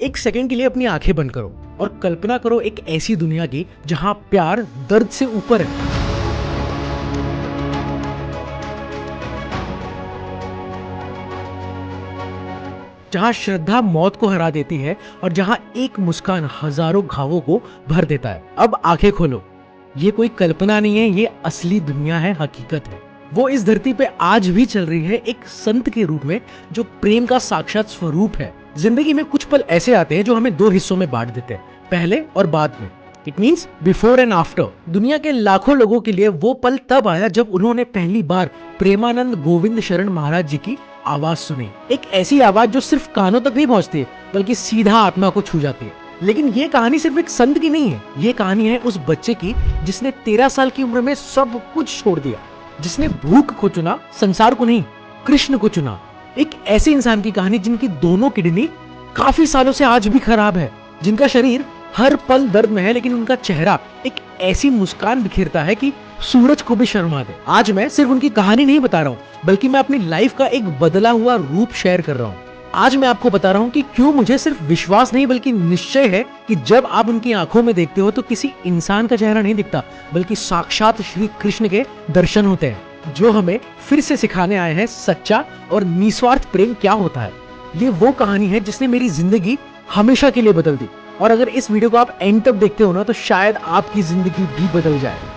एक सेकंड के लिए अपनी आंखें बंद करो और कल्पना करो एक ऐसी दुनिया की जहां प्यार दर्द से ऊपर है। जहां श्रद्धा मौत को हरा देती है और जहां एक मुस्कान हजारों घावों को भर देता है। अब आंखें खोलो, ये कोई कल्पना नहीं है, ये असली दुनिया है, हकीकत है। वो इस धरती पे आज भी चल रही है, एक संत के रूप में जो प्रेम का साक्षात स्वरूप है। जिंदगी में कुछ पल ऐसे आते हैं जो हमें दो हिस्सों में बांट देते हैं, पहले और बाद में। It means before and after. दुनिया के लाखों लोगों के लिए वो पल तब आया जब उन्होंने पहली बार प्रेमानंद गोविंद शरण महाराज जी की आवाज सुनी। एक ऐसी आवाज जो सिर्फ कानों तक नहीं पहुंचती है, बल्कि सीधा आत्मा को छू जाती है। लेकिन ये कहानी सिर्फ एक संत की नहीं है, ये कहानी है उस बच्चे की जिसने 13 साल की उम्र में सब कुछ छोड़ दिया, जिसने भूख को चुना, संसार को नहीं, कृष्ण को चुना। एक ऐसे इंसान की कहानी जिनकी दोनों किडनी काफी सालों से आज भी खराब है, जिनका शरीर हर पल दर्द में है, लेकिन उनका चेहरा एक ऐसी मुस्कान बिखेरता है कि सूरज को भी शर्मा दे। आज मैं सिर्फ उनकी कहानी नहीं बता रहा हूँ, बल्कि मैं अपनी लाइफ का एक बदला हुआ रूप शेयर कर रहा हूँ। आज मैं आपको बता रहा हूँ कि क्यों मुझे सिर्फ विश्वास नहीं बल्कि निश्चय है कि जब आप उनकी आंखों में देखते हो तो किसी इंसान का चेहरा नहीं दिखता, बल्कि साक्षात श्री कृष्ण के दर्शन होते हैं, जो हमें फिर से सिखाने आए हैं सच्चा और निस्वार्थ प्रेम क्या होता है। ये वो कहानी है जिसने मेरी जिंदगी हमेशा के लिए बदल दी, और अगर इस वीडियो को आप एंड तक देखते हो ना, तो शायद आपकी जिंदगी भी बदल जाए।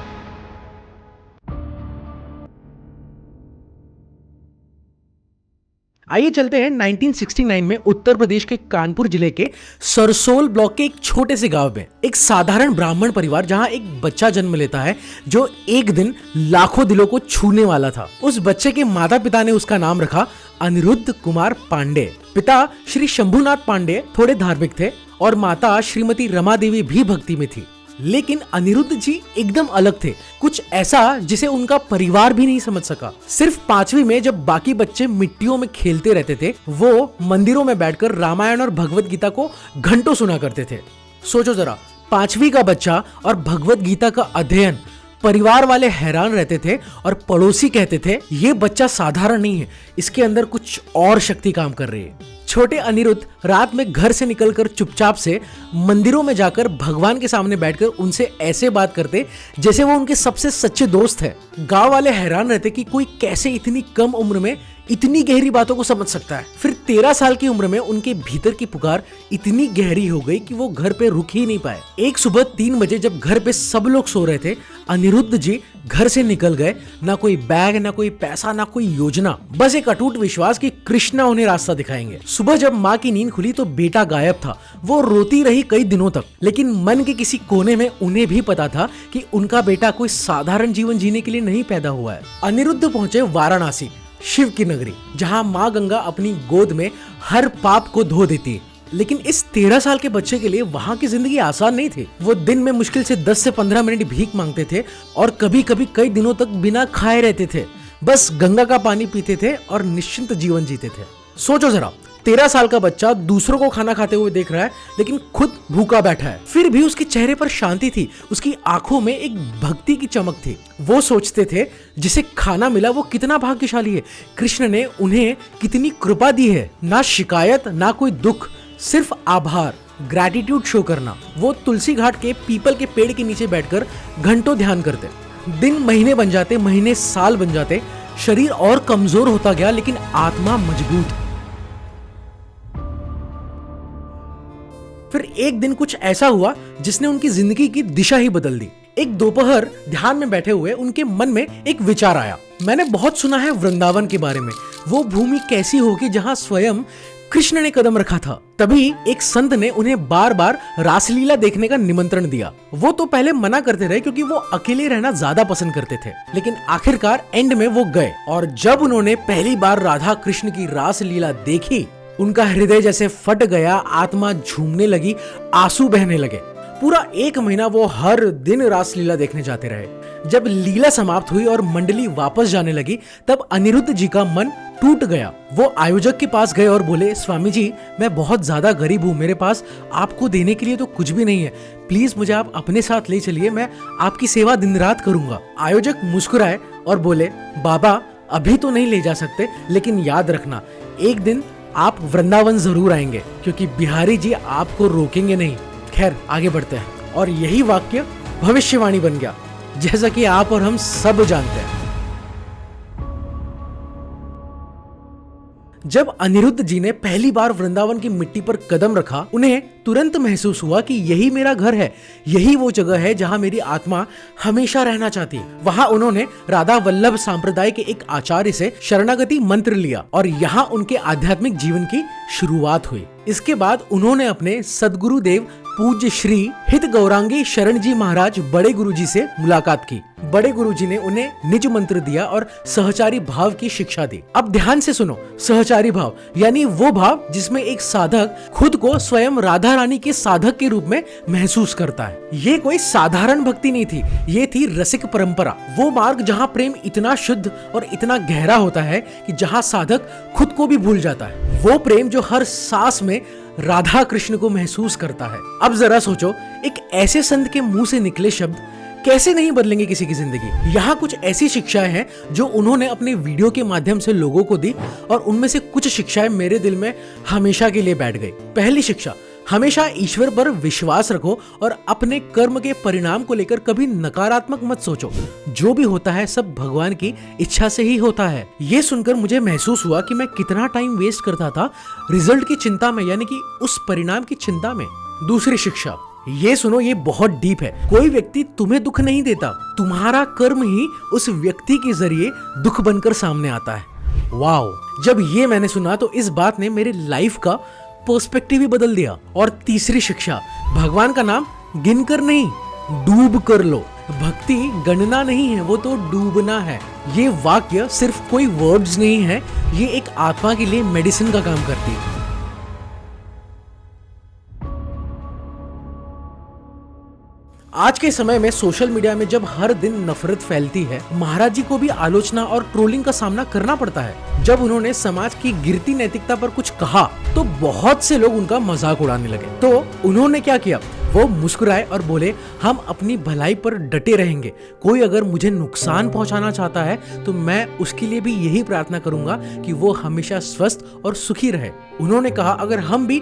आइए चलते हैं 1969 में उत्तर प्रदेश के कानपुर जिले के सरसोल ब्लॉक के एक छोटे से गांव में। एक साधारण ब्राह्मण परिवार जहां एक बच्चा जन्म लेता है जो एक दिन लाखों दिलों को छूने वाला था। उस बच्चे के माता पिता ने उसका नाम रखा अनिरुद्ध कुमार पांडे। पिता श्री शंभुनाथ पांडे थोड़े धार्मिक थे और माता श्रीमती रमा देवी भी भक्ति में थी। लेकिन अनिरुद्ध जी एकदम अलग थे, कुछ ऐसा जिसे उनका परिवार भी नहीं समझ सका। सिर्फ 5वीं में जब बाकी बच्चे मिट्टियों में खेलते रहते थे, वो मंदिरों में बैठकर रामायण और भगवत गीता को घंटों सुना करते थे। सोचो जरा, 5वीं का बच्चा और भगवत गीता का अध्ययन। परिवार वाले हैरान रहते थे और पड़ोसी कहते थे ये बच्चा साधारण नहीं है, इसके अंदर कुछ और शक्ति काम कर रही है। छोटे अनिरुद्ध रात में घर से निकलकर चुपचाप से मंदिरों में जाकर भगवान के सामने बैठकर उनसे ऐसे बात करते जैसे वो उनके सबसे सच्चे दोस्त है। गांव वाले हैरान रहते कि कोई कैसे इतनी कम उम्र में इतनी गहरी बातों को समझ सकता है। फिर 13 साल की उम्र में उनके भीतर की पुकार इतनी गहरी हो गई कि वो घर पे रुक ही नहीं पाए। एक सुबह 3 बजे जब घर पे सब लोग सो रहे थे, अनिरुद्ध जी घर से निकल गए। ना कोई बैग, ना कोई पैसा, ना कोई योजना, बस एक अटूट विश्वास कि कृष्णा उन्हें रास्ता दिखाएंगे। सुबह जब माँ की नींद खुली तो बेटा गायब था। वो रोती रही कई दिनों तक, लेकिन मन के किसी कोने में उन्हें भी पता था कि उनका बेटा कोई साधारण जीवन जीने के लिए नहीं पैदा हुआ है। अनिरुद्ध पहुंचे वाराणसी, शिव की नगरी, जहां माँ गंगा अपनी गोद में हर पाप को धो देती है। लेकिन इस 13 साल के बच्चे के लिए वहां की जिंदगी आसान नहीं थी। वो दिन में मुश्किल से 10 से 15 मिनट भीख मांगते थे और कभी कभी कई दिनों तक बिना खाए रहते थे। बस गंगा का पानी पीते थे और निश्चिंत जीवन जीते थे। सोचो जरा, 13 साल का बच्चा दूसरों को खाना खाते हुए देख रहा है, लेकिन खुद भूखा बैठा है। फिर भी उसके चेहरे पर शांति थी, उसकी आंखों में एक भक्ति की चमक थी। वो सोचते थे जिसे खाना मिला वो कितना भाग्यशाली है, कृष्ण ने उन्हें कितनी कृपा दी है। ना शिकायत, ना कोई दुख, सिर्फ आभार, ग्रैटिट्यूड शो करना। वो तुलसी घाट के पीपल के पेड़ के नीचे बैठकर घंटों ध्यान करते। दिन महीने बन जाते, महीने साल बन जाते। शरीर और कमजोर होता गया, लेकिन आत्मा मजबूत। फिर एक दिन कुछ ऐसा हुआ जिसने उनकी जिंदगी की दिशा ही बदल दी। एक दोपहर ध्यान में बैठे हुए उनके मन में एक विचार आया। मैंने बहुत सुना है वृंदावन के बारे में, वो भूमि कैसी होगी जहां स्वयं कृष्ण ने कदम रखा था। तभी एक संत ने उन्हें बार बार रासलीला देखने का निमंत्रण दिया। वो तो पहले मना करते रहे क्योंकि वो अकेले रहना ज्यादा पसंद करते थे, लेकिन आखिरकार एंड में वो गए। और जब उन्होंने पहली बार राधा कृष्ण की रासलीला देखी, उनका हृदय जैसे फट गया, आत्मा झूमने लगी, आंसू बहने लगे। पूरा 1 महीना वो हर दिन रासलीला देखने जाते रहे। जब लीला समाप्त हुई और मंडली वापस जाने लगी, तब अनिरुद्ध जी का मन टूट गया। वो आयोजक के पास गए और बोले, स्वामी जी, मैं बहुत ज्यादा गरीब हूँ, मेरे पास आपको देने के लिए तो कुछ भी नहीं है, प्लीज मुझे आप अपने साथ ले चलिए, मैं आपकी सेवा दिन रात करूंगा। आयोजक मुस्कुराए और बोले, बाबा अभी तो नहीं ले जा सकते, लेकिन याद रखना एक दिन आप वृंदावन जरूर आएंगे क्योंकि बिहारी जी आपको रोकेंगे नहीं। खैर आगे बढ़ते हैं। और यही वाक्य भविष्यवाणी बन गया, जैसा कि आप और हम सब जानते हैं। जब अनिरुद्ध जी ने पहली बार वृंदावन की मिट्टी पर कदम रखा, उन्हें तुरंत महसूस हुआ कि यही मेरा घर है, यही वो जगह है जहां मेरी आत्मा हमेशा रहना चाहती है। वहां उन्होंने राधा वल्लभ संप्रदाय के एक आचार्य से शरणागति मंत्र लिया और यहाँ उनके आध्यात्मिक जीवन की शुरुआत हुई। इसके बाद उन्होंने अपने सदगुरुदेव पूज्य श्री हित गौरांगी शरण जी महाराज बड़े गुरुजी से मुलाकात की। बड़े गुरुजी ने उन्हें निज मंत्र दिया और सहचारी भाव की शिक्षा दी। अब ध्यान से सुनो, सहचारी भाव यानी वो भाव जिसमें एक साधक खुद को स्वयं राधा रानी के साधक के रूप में महसूस करता है। ये कोई साधारण भक्ति नहीं थी, ये थी रसिक परंपरा। वो मार्ग जहाँ प्रेम इतना शुद्ध और इतना गहरा होता है कि जहाँ साधक खुद को भी भूल जाता है। वो प्रेम जो हर सांस में राधा कृष्ण को महसूस करता है। अब जरा सोचो, एक ऐसे संत के मुंह से निकले शब्द कैसे नहीं बदलेंगे किसी की जिंदगी। यहाँ कुछ ऐसी शिक्षाएं हैं जो उन्होंने अपने वीडियो के माध्यम से लोगों को दी और उनमें से कुछ शिक्षाएं मेरे दिल में हमेशा के लिए बैठ गई। पहली शिक्षा, हमेशा ईश्वर पर विश्वास रखो और अपने कर्म के परिणाम को लेकर कभी नकारात्मक मत सोचो। जो भी होता है सब भगवान की इच्छा से ही होता है। ये सुनकर मुझे महसूस हुआ कि मैं कितना टाइम वेस्ट करता था रिजल्ट की चिंता में, यानी कि उस परिणाम की चिंता में। दूसरी शिक्षा, ये सुनो, ये बहुत डीप है। कोई व्यक्ति तुम्हें दुख नहीं देता, तुम्हारा कर्म ही उस व्यक्ति के जरिए दुख बनकर सामने आता है। वाओ, जब ये मैंने सुना तो इस बात ने मेरे लाइफ का पर्सपेक्टिव ही बदल दिया। और तीसरी शिक्षा, भगवान का नाम गिनकर नहीं, डूब कर लो। भक्ति गणना नहीं है, वो तो डूबना है। ये वाक्य सिर्फ कोई वर्ड्स नहीं है, ये एक आत्मा के लिए मेडिसिन का काम करती है। आज के समय में सोशल मीडिया में जब हर दिन नफरत फैलती है, महाराज जी को भी आलोचना और ट्रोलिंग का सामना करना पड़ता है। जब उन्होंने समाज की गिरती नैतिकता पर कुछ कहा तो बहुत से लोग उनका मजाक उड़ाने लगे। तो उन्होंने क्या किया, वो मुस्कुराए और बोले, हम अपनी भलाई पर डटे रहेंगे। कोई अगर मुझे नुकसान पहुंचाना चाहता है तो मैं उसके लिए भी यही प्रार्थना करूंगा कि वो हमेशा स्वस्थ और सुखी रहे। उन्होंने कहा, अगर हम भी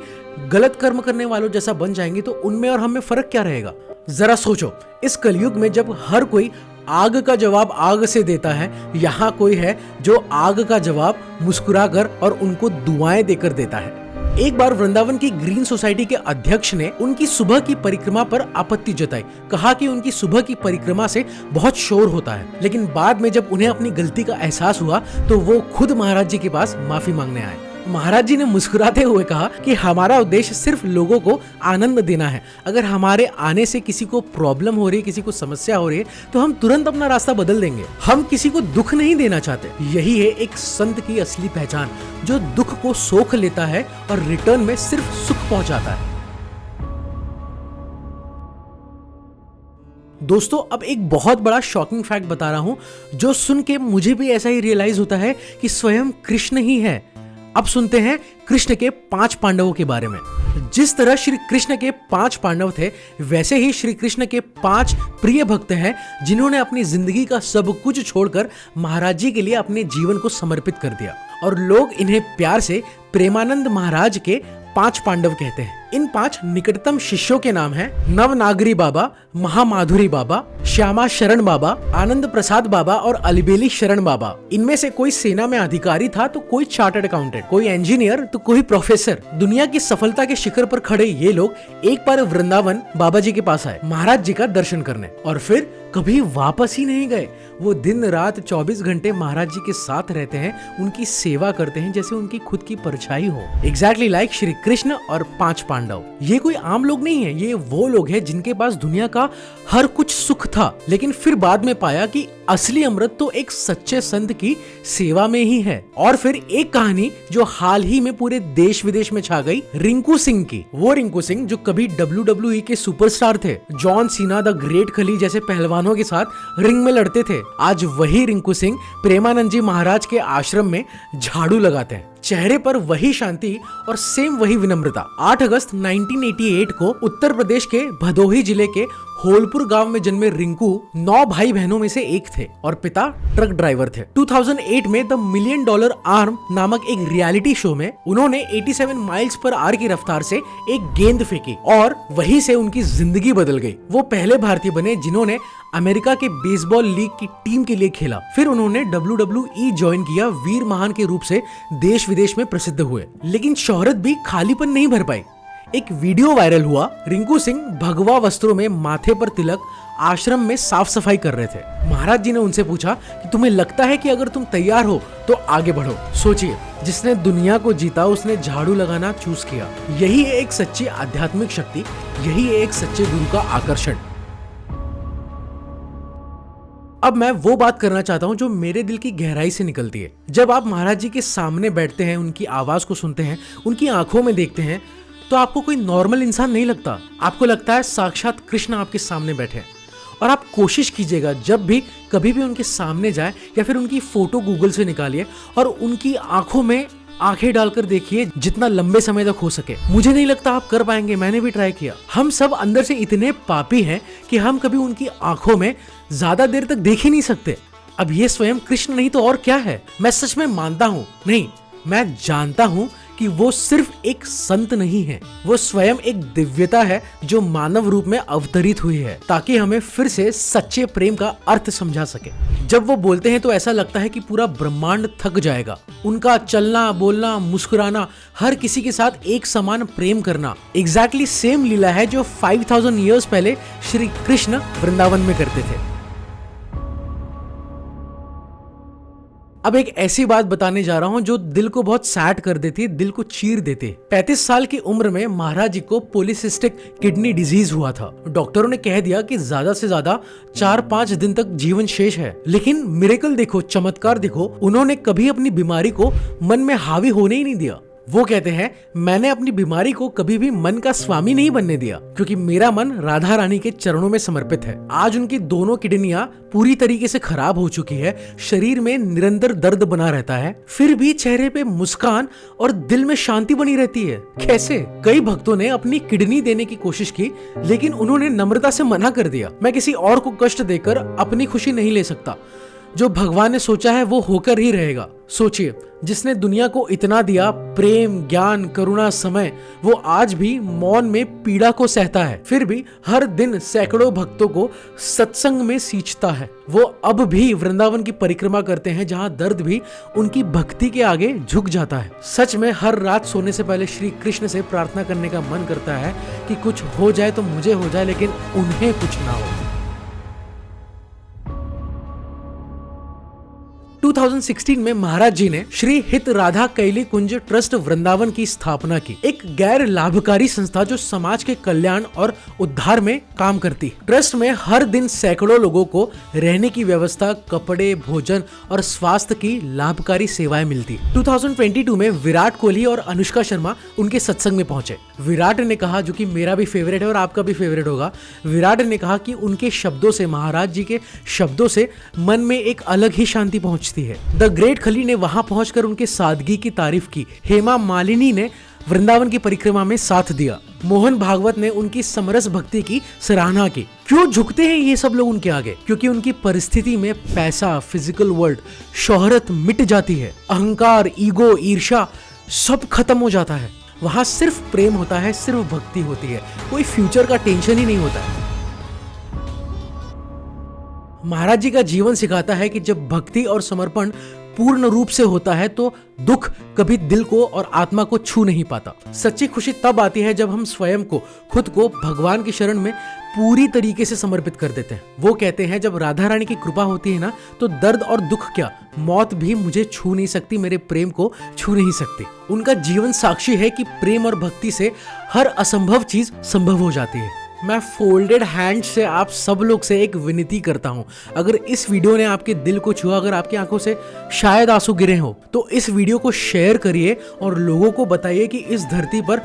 गलत कर्म करने वालों जैसा बन जाएंगे तो उनमें और हमें फर्क क्या रहेगा। जरा सोचो, इस कलयुग में जब हर कोई आग का जवाब आग से देता है, यहाँ कोई है जो आग का जवाब मुस्कुराकर और उनको दुआएं देकर देता है। एक बार वृंदावन की ग्रीन सोसाइटी के अध्यक्ष ने उनकी सुबह की परिक्रमा पर आपत्ति जताई। कहा कि उनकी सुबह की परिक्रमा से बहुत शोर होता है। लेकिन बाद में जब उन्हें अपनी गलती का एहसास हुआ तो वो खुद महाराज जी के पास माफी मांगने आए। महाराज जी ने मुस्कुराते हुए कहा कि हमारा उद्देश्य सिर्फ लोगों को आनंद देना है। अगर हमारे आने से किसी को प्रॉब्लम हो रही है, किसी को समस्या हो रही है, तो हम तुरंत अपना रास्ता बदल देंगे। हम किसी को दुख नहीं देना चाहते। यही है एक संत की असली पहचान, जो दुख को सोख लेता है और रिटर्न में सिर्फ सुख पहुंचाता है। दोस्तों, अब एक बहुत बड़ा शॉकिंग फैक्ट बता रहा हूं, जो सुन के मुझे भी ऐसा ही रियलाइज होता है कि स्वयं कृष्ण ही है। अब सुनते हैं कृष्ण के 5 पांडवों के बारे में। जिस तरह श्री कृष्ण के 5 पांडव थे, वैसे ही श्री कृष्ण के 5 प्रिय भक्त हैं जिन्होंने अपनी जिंदगी का सब कुछ छोड़कर महाराज जी के लिए अपने जीवन को समर्पित कर दिया। और लोग इन्हें प्यार से प्रेमानंद महाराज के 5 पांडव कहते हैं। इन 5 निकटतम शिष्यों के नाम हैं नवनागरी बाबा, महामाधुरी बाबा, श्यामा शरण बाबा, आनंद प्रसाद बाबा और अलबेली शरण बाबा। इनमें से कोई सेना में अधिकारी था तो कोई चार्टर्ड अकाउंटेंट, कोई इंजीनियर तो कोई प्रोफेसर। दुनिया की सफलता के शिखर पर खड़े ये लोग एक बार वृंदावन बाबा जी के पास आए महाराज जी का दर्शन करने, और फिर कभी वापस ही नहीं गए। वो दिन रात 24 घंटे महाराज जी के साथ रहते हैं, उनकी सेवा करते हैं जैसे उनकी खुद की परछाई हो। एग्जैक्टली लाइक श्री कृष्ण और 5 पांडव। ये कोई आम लोग नहीं है, ये वो लोग हैं जिनके पास दुनिया का हर कुछ सुख था, लेकिन फिर बाद में पाया कि असली अमृत तो एक सच्चे संत की सेवा में ही है। और फिर एक कहानी जो हाल ही में पूरे देश विदेश में छा गई, रिंकू सिंह की। वो रिंकू सिंह जो कभी WWE के सुपरस्टार थे, जॉन सीना, द ग्रेट खली जैसे पहलवानों के साथ रिंग में लड़ते थे, आज वही रिंकू सिंह प्रेमानंद जी महाराज के आश्रम में झाड़ू लगाते हैं। चेहरे पर वही शांति और सेम वही विनम्रता। 8 अगस्त 1988 को उत्तर प्रदेश के भदोही जिले के होलपुर गांव में जन्मे रिंकू 9 भाई बहनों में से एक थे और पिता ट्रक ड्राइवर थे। 2008 में द मिलियन डॉलर आर्म नामक एक रियलिटी शो में उन्होंने 87 माइल्स पर आवर की रफ्तार से एक गेंद फेंकी और वहीं से उनकी जिंदगी बदल गई। वो पहले भारतीय बने जिन्होंने अमेरिका के बेसबॉल लीग की टीम के लिए खेला। फिर उन्होंने WWE ज्वाइन किया, वीर महान के रूप से देश विदेश में प्रसिद्ध हुए। लेकिन शोहरत भी खालीपन नहीं भर पाई। एक वीडियो वायरल हुआ, रिंकू सिंह भगवा वस्त्रों में, माथे पर तिलक, आश्रम में साफ सफाई कर रहे थे। महाराज जी ने उनसे पूछा कि तुम्हें लगता है कि अगर तुम तैयार हो तो आगे बढ़ो। सोचिए, जिसने दुनिया को जीता उसने झाड़ू लगाना चूज किया। यही है एक सच्ची आध्यात्मिक शक्ति, यही है एक सच्चे गुरु का आकर्षण। अब मैं वो बात करना चाहता हूँ जो मेरे दिल की गहराई से निकलती है। जब आप महाराज जी के सामने बैठते हैं, उनकी आवाज को सुनते हैं, उनकी आंखों में देखते हैं, तो आपको कोई नॉर्मल इंसान नहीं लगता। आपको लगता है साक्षात कृष्ण आपके सामने बैठे हैं। और आप कोशिश कीजिएगा जब भी कभी भी उनके सामने जाए या फिर उनकी फोटो गूगल से निकालिए और उनकी आंखों में आंखें डालकर देखिए जितना लंबे समय तक हो सके। मुझे नहीं लगता आप कर पाएंगे, मैंने भी ट्राई किया। हम सब अंदर से इतने पापी हैं कि हम कभी उनकी आंखों में ज्यादा देर तक देख ही नहीं सकते। अब ये स्वयं कृष्ण नहीं तो और क्या है। मैं सच में मानता हूँ, नहीं मैं जानता हूँ कि वो सिर्फ एक संत नहीं है, वो स्वयं एक दिव्यता है जो मानव रूप में अवतरित हुई है ताकि हमें फिर से सच्चे प्रेम का अर्थ समझा सके। जब वो बोलते हैं तो ऐसा लगता है कि पूरा ब्रह्मांड थक जाएगा। उनका चलना, बोलना, मुस्कुराना, हर किसी के साथ एक समान प्रेम करना एग्जैक्टली सेम लीला है जो 5000 ईयर्स पहले श्री कृष्ण वृंदावन में करते थे। अब एक ऐसी बात बताने जा रहा हूं जो दिल को बहुत सैड कर देती, दिल को चीर देती। 35 साल की उम्र में महाराज जी को पॉलीसिस्टिक किडनी डिजीज हुआ था। डॉक्टरों ने कह दिया कि ज्यादा से ज्यादा 4-5 दिन तक जीवन शेष है। लेकिन मिरेकल देखो, चमत्कार देखो, उन्होंने कभी अपनी बीमारी को मन में हावी होने ही नहीं दिया। वो कहते हैं, मैंने अपनी बीमारी को कभी भी मन का स्वामी नहीं बनने दिया क्योंकि मेरा मन राधा रानी के चरणों में समर्पित है। आज उनकी दोनों किडनियां पूरी तरीके से खराब हो चुकी है, शरीर में निरंतर दर्द बना रहता है, फिर भी चेहरे पे मुस्कान और दिल में शांति बनी रहती है। कैसे? कई भक्तों ने अपनी किडनी देने की कोशिश की लेकिन उन्होंने नम्रता से मना कर दिया। मैं किसी और को कष्ट देकर अपनी खुशी नहीं ले सकता। जो भगवान ने सोचा है वो होकर ही रहेगा। सोचिए, जिसने दुनिया को इतना दिया, प्रेम, ज्ञान, करुणा, समय, वो आज भी मौन में पीड़ा को सहता है, फिर भी हर दिन सैकड़ों भक्तों को सत्संग में सींचता है। वो अब भी वृंदावन की परिक्रमा करते हैं जहां दर्द भी उनकी भक्ति के आगे झुक जाता है। सच में हर रात सोने से पहले श्री कृष्ण से प्रार्थना करने का मन करता है कि कुछ हो जाए तो मुझे हो जाए लेकिन उन्हें कुछ ना हो। 2016 में महाराज जी ने श्री हित राधा कैली कुंज ट्रस्ट वृंदावन की स्थापना की, एक गैर लाभकारी संस्था जो समाज के कल्याण और उद्धार में काम करती है। ट्रस्ट में हर दिन सैकड़ों लोगों को रहने की व्यवस्था, कपड़े, भोजन और स्वास्थ्य की लाभकारी सेवाएं मिलती। 2022 में विराट कोहली और अनुष्का शर्मा उनके सत्संग में पहुंचे। विराट ने कहा, जो कि मेरा भी फेवरेट है और आपका भी फेवरेट होगा, विराट ने कहा कि उनके शब्दों से, महाराज जी के शब्दों से मन में एक अलग ही शांति पहुंचती है। द ग्रेट खली ने वहां पहुंचकर उनके सादगी की तारीफ की। हेमा मालिनी ने वृंदावन की परिक्रमा में साथ दिया। मोहन भागवत ने उनकी समरस भक्ति की सराहना की। क्यों झुकते हैं ये सब लोग उनके आगे? क्योंकि उनकी परिस्थिति में पैसा, फिजिकल वर्ल्ड, शोहरत मिट जाती है, अहंकार, ईगो, ईर्ष्या सब खत्म हो जाता है। वहां सिर्फ प्रेम होता है, सिर्फ भक्ति होती है, कोई फ्यूचर का टेंशन ही नहीं होता है। महाराज जी का जीवन सिखाता है कि जब भक्ति और समर्पण पूर्ण रूप से होता है तो दुख कभी दिल को और आत्मा को छू नहीं पाता। सच्ची खुशी तब आती है जब हम स्वयं को, खुद को भगवान की शरण में पूरी तरीके से समर्पित कर देते हैं। वो कहते हैं, जब राधा रानी की कृपा होती है ना, तो दर्द और दुख क्या, मौत भी मुझे छू नहीं सकती, मेरे प्रेम को छू नहीं सकती। उनका जीवन साक्षी है कि प्रेम और भक्ति से हर असंभव चीज संभव हो जाती है। मैं फोल्डेड हैंड से आप सब लोग से एक विनती करता हूं, अगर इस वीडियो ने आपके दिल को छुआ, अगर आपकी आंखों से शायद आंसू गिरे हो, तो इस वीडियो को शेयर करिए और लोगों को बताइए कि इस धरती पर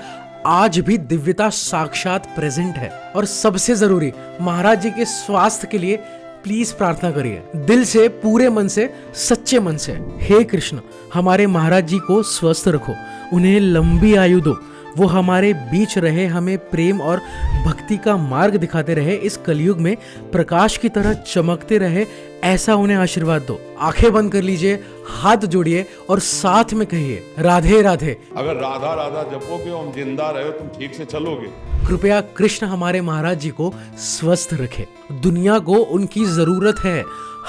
आज भी दिव्यता साक्षात प्रेजेंट है। और सबसे जरूरी, महाराज जी के स्वास्थ्य के लिए प्लीज प्रार्थना करिए, दिल से, पूरे मन से, सच्चे मन से। हे कृष्ण, हमारे महाराज जी को स्वस्थ रखो, उन्हें लंबी आयु दो, वो हमारे बीच रहे, हमें प्रेम और भक्ति का मार्ग दिखाते रहे, इस कलयुग में प्रकाश की तरह चमकते रहे, ऐसा उन्हें आशीर्वाद दो। आंखें बंद कर लीजिए, हाथ जोड़िए और साथ में कहिए राधे राधे। अगर राधा राधा जपोगे और जिंदा रहे तुम ठीक से चलोगे। कृपया कृष्ण हमारे महाराज जी को स्वस्थ रखे। दुनिया को उनकी जरूरत है,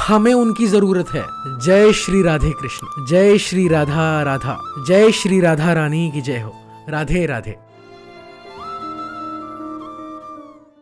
हमें उनकी जरूरत है। जय श्री राधे कृष्ण, जय श्री राधा राधा, जय श्री राधा रानी की जय हो। राधे राधे।